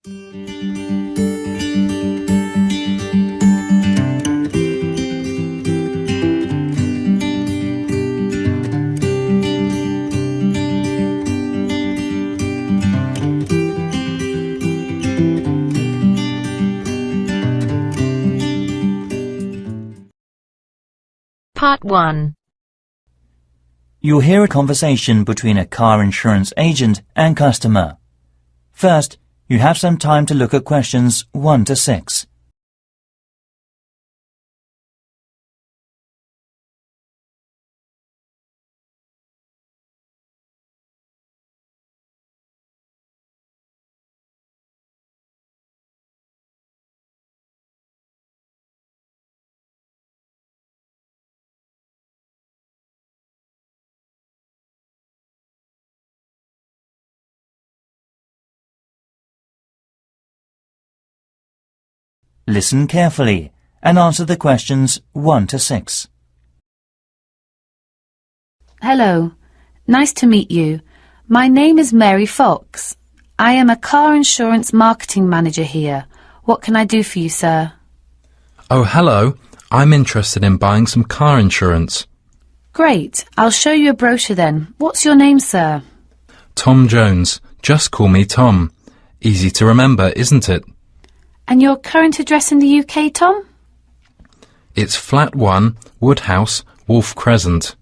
Part 1. You'll hear a conversation between a car insurance agent and customer. First, you have some time to look at questions 1 to 6. Listen carefully and answer the questions 1 to 6. Hello. Nice to meet you. My name is Mary Fox. I am a car insurance marketing manager here. What can I do for you, sir? Oh, hello. I'm interested in buying some car insurance. Great. I'll show you a brochure then. What's your name, sir? Tom Jones. Just call me Tom. Easy to remember, isn't it? And your current address in the UK, Tom? It's Flat 1, Woodhouse, Wolf Crescent.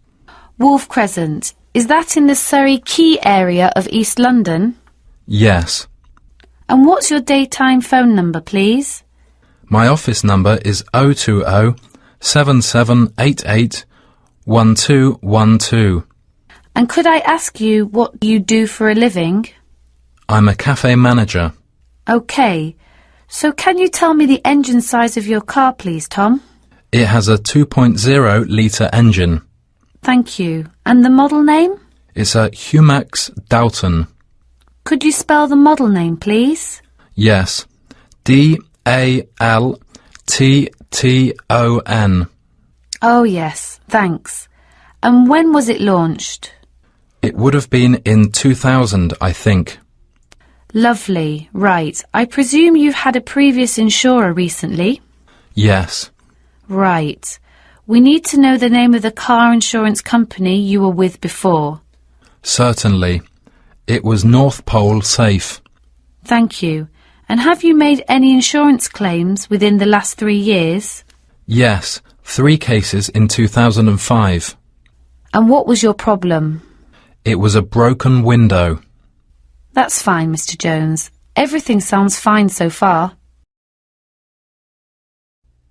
Wolf Crescent. Is that in the Surrey Quay area of East London? Yes. And what's your daytime phone number, please? My office number is 020 7788 1212. And could I ask you what you do for a living? I'm a cafe manager. OK. So can you tell me the engine size of your car, please, Tom? It has a 2.0-litre engine. Thank you. And the model name? It's a Humax Dalton. Could you spell the model name, please? Yes. D-A-L-T-T-O-N. Oh, yes. Thanks. And when was it launched? It would have been in 2000, I think. Lovely. Right. I presume you've had a previous insurer recently? Yes. Right. We need to know the name of the car insurance company you were with before. Certainly. It was North Pole Safe. Thank you. And have you made any insurance claims within the last 3 years? Yes, 3 cases in 2005. And what was your problem? It was a broken window. That's fine, Mr. Jones. Everything sounds fine so far.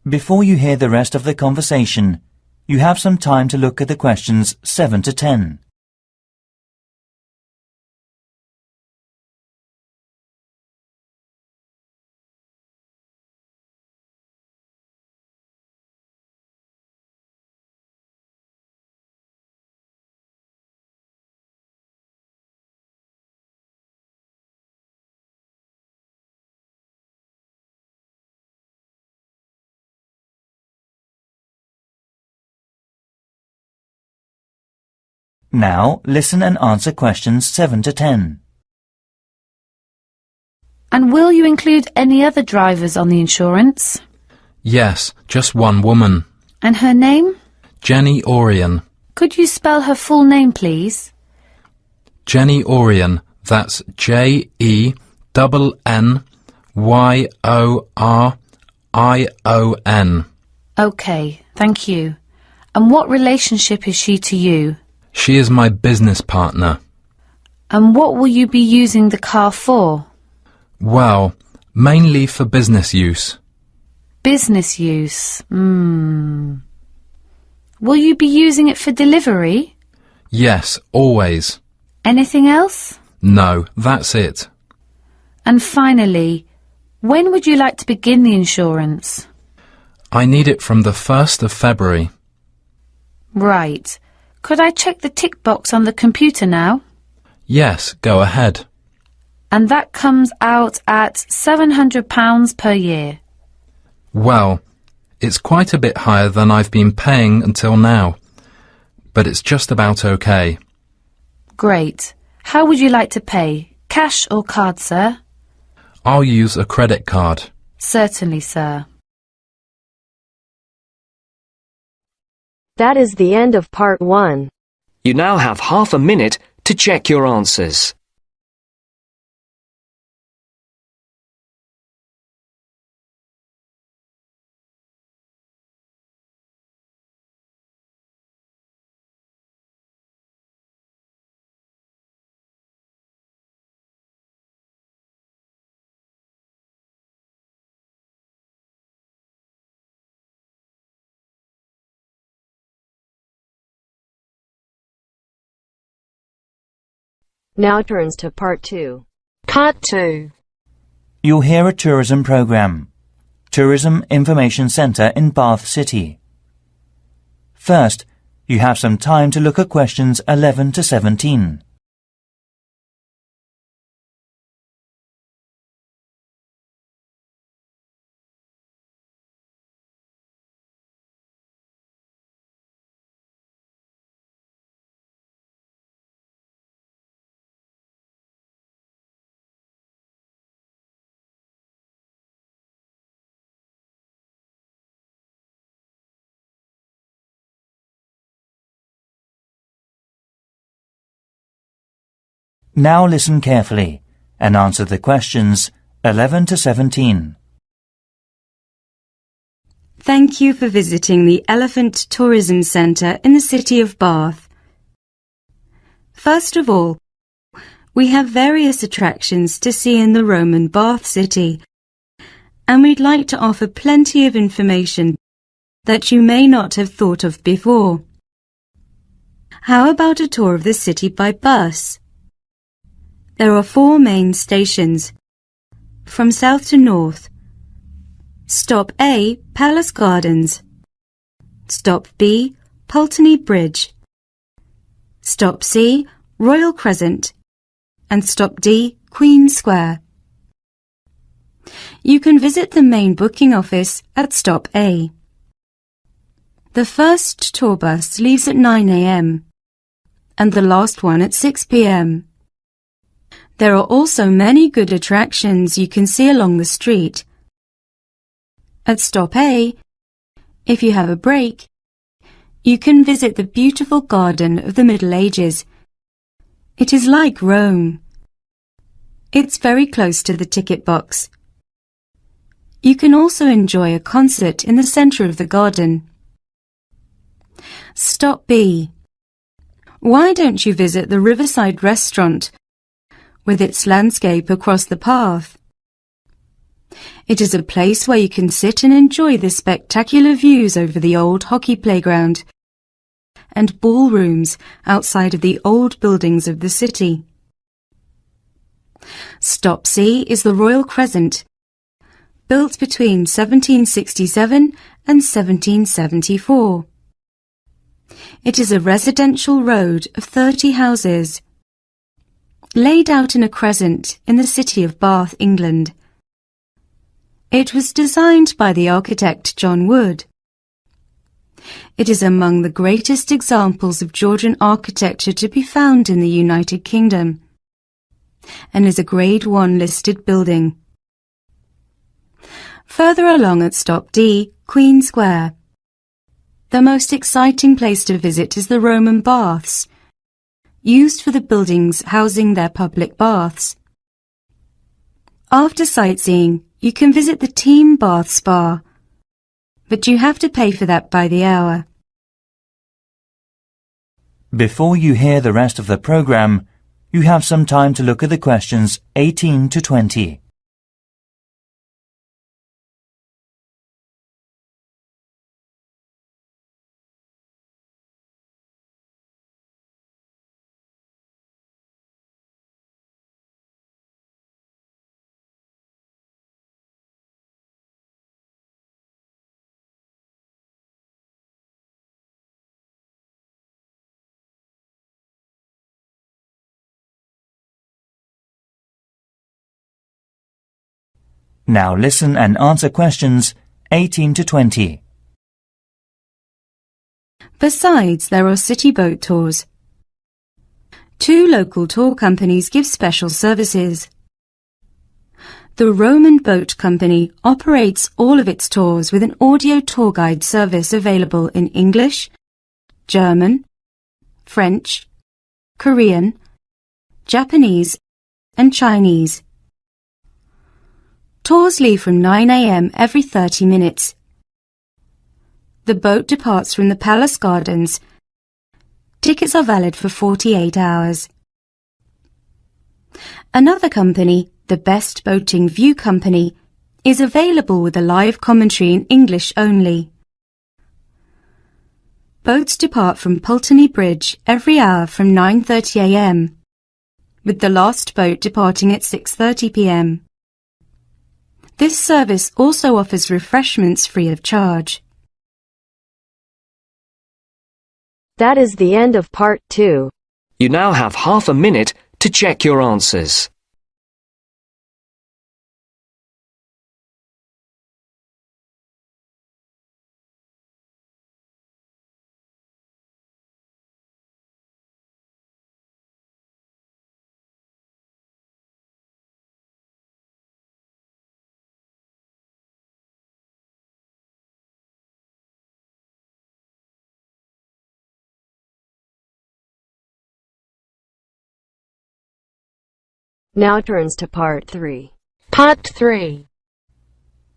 Before you hear the rest of the conversation, you have some time to look at the questions 7 to 10. Now, listen and answer questions 7 to 10. And will you include any other drivers on the insurance? Yes, just one woman. And her name? Jenny Orion. Could you spell her full name, please? Jenny Orion. That's Jennyorion. OK, thank you. And what relationship is she to you? She is my business partner. And what will you be using the car for? Well, mainly for business use. Business use. Will you be using it for delivery? Yes, always. Anything else? No, that's it. And finally, when would you like to begin the insurance? I need it from the 1st of February. Right. Could I check the tick box on the computer now? Yes, go ahead. And that comes out at £700 per year. Well, it's quite a bit higher than I've been paying until now, but it's just about okay. Great. How would you like to pay? Cash or card, sir? I'll use a credit card. Certainly, sir. That is the end of part 1. You now have half a minute to check your answers. Now turns to part 2. Part 2. You'll hear a tourism program. Tourism Information Centre in Bath City. First, you have some time to look at questions 11 to 17. Now listen carefully and answer the questions 11 to 17. Thank you for visiting the Elephant Tourism Centre in the city of Bath. First of all, we have various attractions to see in the Roman Bath city, and we'd like to offer plenty of information that you may not have thought of before. How about a tour of the city by bus? There are 4 main stations, from south to north. Stop A, Palace Gardens. Stop B, Pulteney Bridge. Stop C, Royal Crescent. And stop D, Queen Square. You can visit the main booking office at stop A. The first tour bus leaves at 9 a.m. and the last one at 6 p.m. There are also many good attractions you can see along the street. At stop A, if you have a break, you can visit the beautiful garden of the Middle Ages. It is like Rome. It's very close to the ticket box. You can also enjoy a concert in the centre of the garden. Stop B. Why don't you visit the Riverside Restaurant with its landscape across the path? It is a place where you can sit and enjoy the spectacular views over the old hockey playground and ballrooms outside of the old buildings of the city. Stop C is the Royal Crescent, built between 1767 and 1774. It is a residential road of 30 houses, laid out in a crescent in the city of Bath, England. It was designed by the architect John Wood. It is among the greatest examples of Georgian architecture to be found in the United Kingdom, and is a Grade 1 listed building. Further along at stop D, Queen Square. The most exciting place to visit is the Roman baths, used for the buildings housing their public baths. After sightseeing, you can visit the Team Bath Spa, but you have to pay for that by the hour. Before you hear the rest of the program, you have some time to look at the questions 18 to 20. Now listen and answer questions 18 to 20. Besides, there are city boat tours. 2 local tour companies give special services. The Roman Boat Company operates all of its tours with an audio tour guide service available in English, German, French, Korean, Japanese, and Chinese. Tours leave from 9 a.m. every 30 minutes. The boat departs from the Palace Gardens. Tickets are valid for 48 hours. Another company, the Best Boating View Company, is available with a live commentary in English only. Boats depart from Pulteney Bridge every hour from 9:30 a.m., with the last boat departing at 6:30 p.m. This service also offers refreshments free of charge. That is the end of part 2. You now have half a minute to check your answers. Now turns to part 3. Part 3.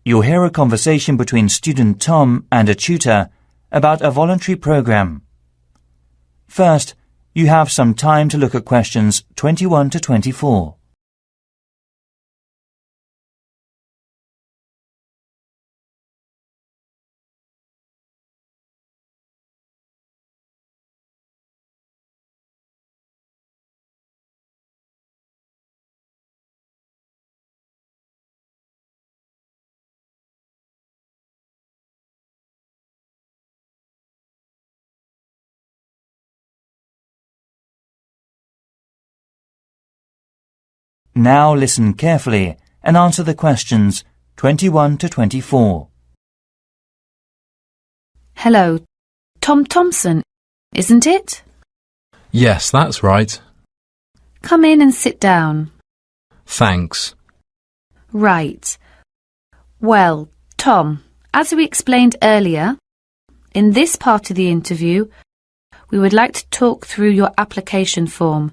You'll hear a conversation between student Tom and a tutor about a voluntary program. First, you have some time to look at questions 21 to 24. Now listen carefully and answer the questions 21 to 24. Hello, Tom Thompson, isn't it? Yes, that's right. Come in and sit down. Thanks. Right. Well, Tom, as we explained earlier, in this part of the interview, we would like to talk through your application form,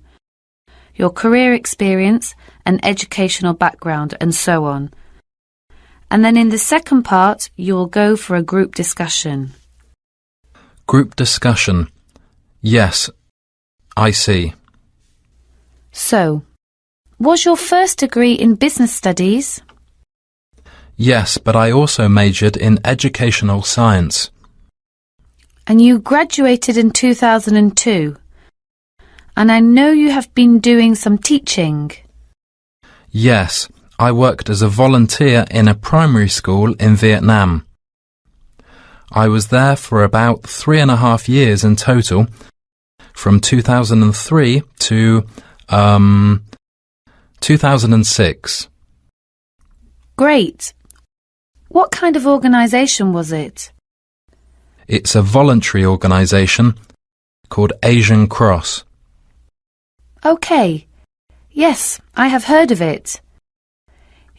your career experience and educational background, and so on. And then in the second part, you will go for a group discussion. Group discussion. Yes, I see. So, was your first degree in business studies? Yes, but I also majored in educational science. And you graduated in 2002. And I know you have been doing some teaching. Yes, I worked as a volunteer in a primary school in Vietnam. I was there for about 3.5 years in total, from 2003 to 2006. Great. What kind of organisation was it? It's a voluntary organisation called Asian Cross. OK. Yes, I have heard of it.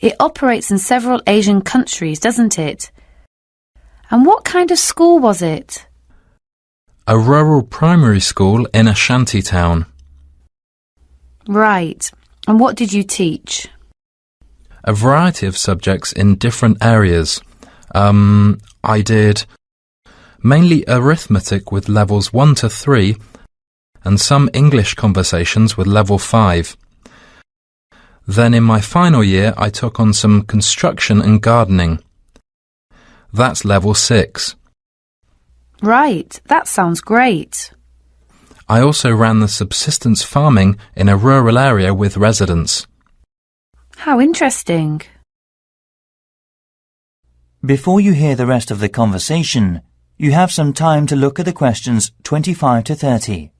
It operates in several Asian countries, doesn't it? And what kind of school was it? A rural primary school in a shanty town. Right. And what did you teach? A variety of subjects in different areas. I did mainly arithmetic with levels 1 to 3 and some English conversations with level 5. Then in my final year I took on some construction and gardening. That's level 6. Right, that sounds great. I also ran the subsistence farming in a rural area with residents. How interesting. Before you hear the rest of the conversation, you have some time to look at the questions 25 to 30.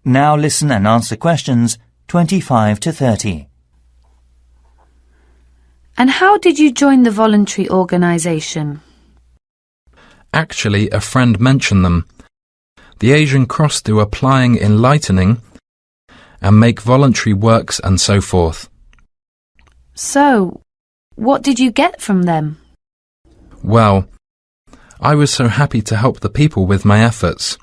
Now listen and answer questions 25 to 30. And how did you join the voluntary organisation? Actually, a friend mentioned them. The Asian Cross do applying enlightening and make voluntary works and so forth. So, what did you get from them? Well, I was so happy to help the people with my efforts.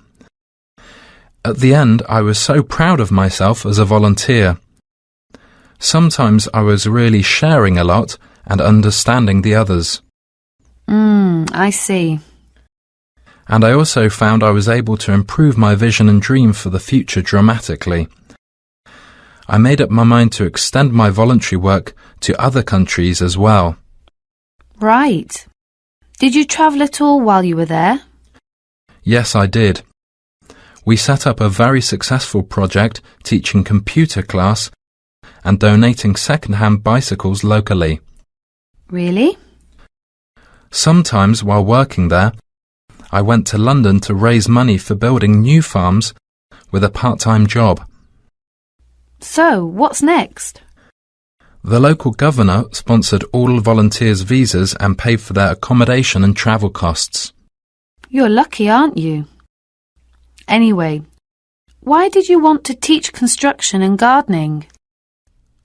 At the end, I was so proud of myself as a volunteer. Sometimes I was really sharing a lot and understanding the others. I see. And I also found I was able to improve my vision and dream for the future dramatically. I made up my mind to extend my voluntary work to other countries as well. Right. Did you travel at all while you were there? Yes, I did. We set up a very successful project teaching computer class and donating second-hand bicycles locally. Really? Sometimes while working there, I went to London to raise money for building new farms with a part-time job. So, what's next? The local governor sponsored all volunteers' visas and paid for their accommodation and travel costs. You're lucky, aren't you? Anyway, why did you want to teach construction and gardening?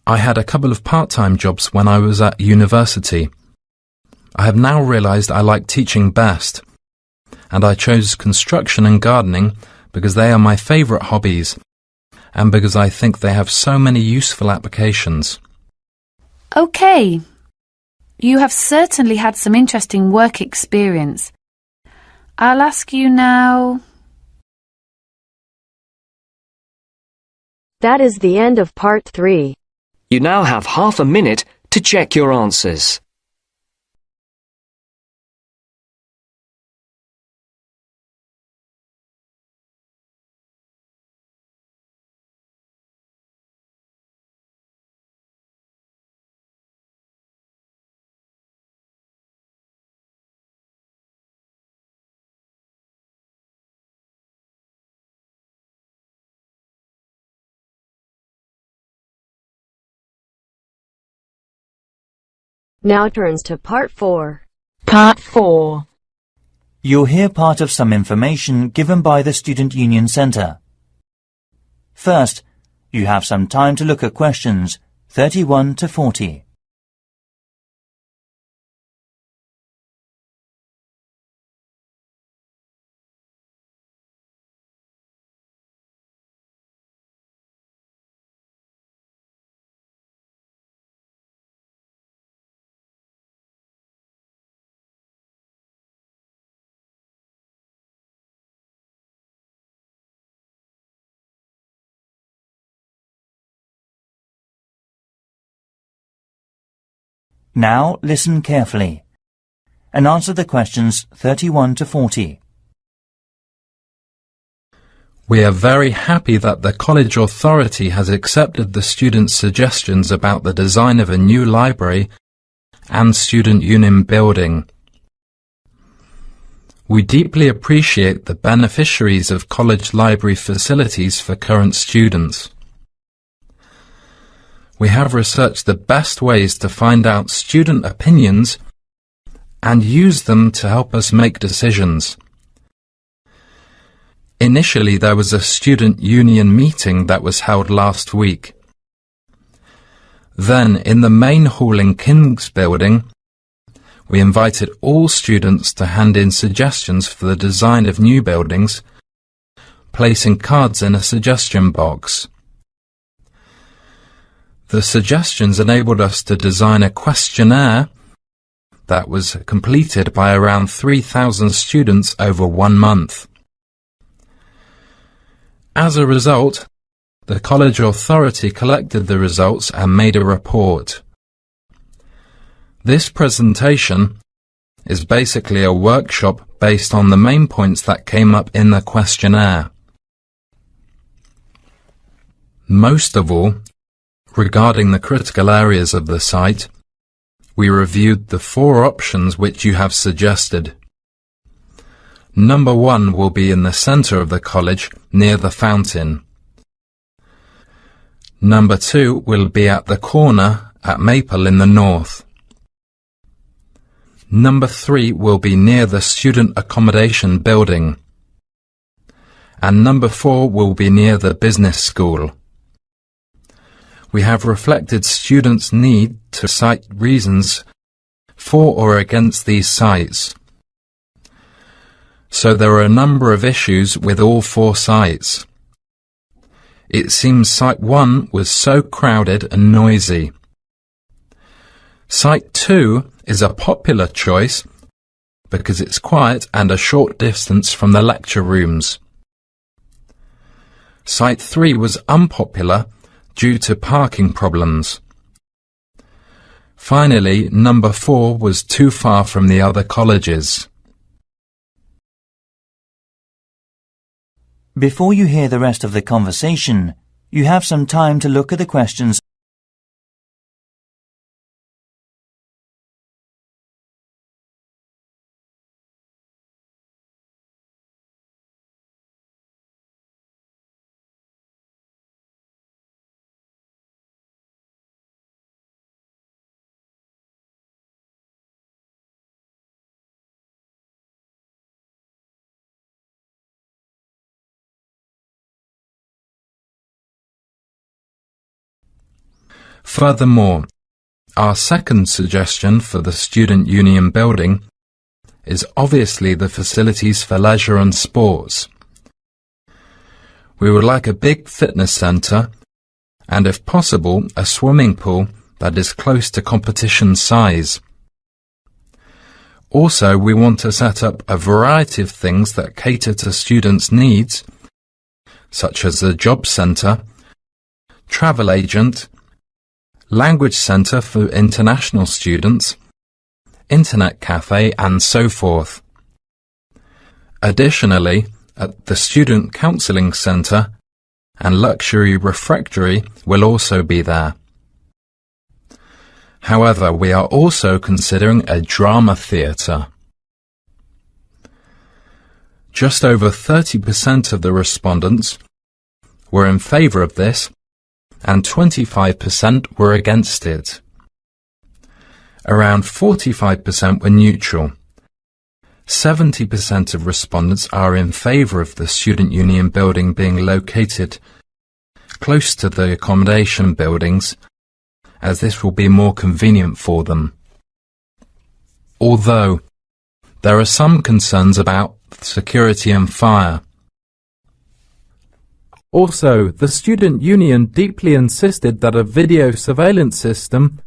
I had a couple of part-time jobs when I was at university. I have now realised I like teaching best, and I chose construction and gardening because they are my favourite hobbies and because I think they have so many useful applications. OK. You have certainly had some interesting work experience. I'll ask you now... That is the end of part 3. You now have half a minute to check your answers. Now turns to part 4. Part 4. You'll hear part of some information given by the Student Union Centre. First, you have some time to look at questions 31 to 40. Now listen carefully and answer the questions 31 to 40. We are very happy that the college authority has accepted the students' suggestions about the design of a new library and student union building. We deeply appreciate the beneficiaries of college library facilities for current students. We have researched the best ways to find out student opinions and use them to help us make decisions. Initially, there was a student union meeting that was held last week. Then, in the main hall in King's Building, we invited all students to hand in suggestions for the design of new buildings, placing cards in a suggestion box. The suggestions enabled us to design a questionnaire that was completed by around 3,000 students over 1 month. As a result, the college authority collected the results and made a report. This presentation is basically a workshop based on the main points that came up in the questionnaire. Most of all, regarding the critical areas of the site, we reviewed the 4 options which you have suggested. Number 1 will be in the centre of the college, near the fountain. Number 2 will be at the corner at Maple in the north. Number 3 will be near the student accommodation building. And number 4 will be near the business school. We have reflected students' need to cite reasons for or against these sites. So there are a number of issues with all 4 sites. It seems Site 1 was so crowded and noisy. Site 2 is a popular choice because it's quiet and a short distance from the lecture rooms. Site 3 was unpopular due to parking problems. Finally, number 4 was too far from the other colleges. Before you hear the rest of the conversation, you have some time to look at the questions. Furthermore, our second suggestion for the Student Union building is obviously the facilities for leisure and sports. We would like a big fitness centre and, if possible, a swimming pool that is close to competition size. Also, we want to set up a variety of things that cater to students' needs, such as a job centre, travel agent, language centre for international students, internet cafe and so forth. Additionally, at the Student Counselling Centre and Luxury Refectory will also be there. However, we are also considering a drama theatre. Just over 30% of the respondents were in favour of this, and 25% were against it. Around 45% were neutral. 70% of respondents are in favour of the Student Union building being located close to the accommodation buildings, as this will be more convenient for them. Although, there are some concerns about security and fire. Also, the Student Union deeply insisted that a video surveillance system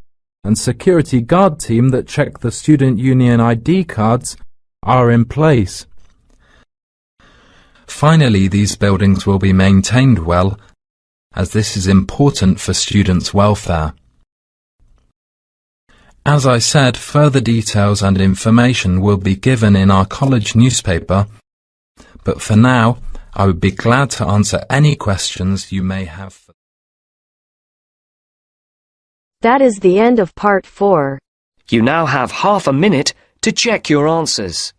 and security guard team that check the Student Union ID cards are in place. Finally, these buildings will be maintained well, as this is important for students' welfare. As I said, further details and information will be given in our college newspaper, but for now, I would be glad to answer any questions you may have. That is the end of part 4. You now have half a minute to check your answers.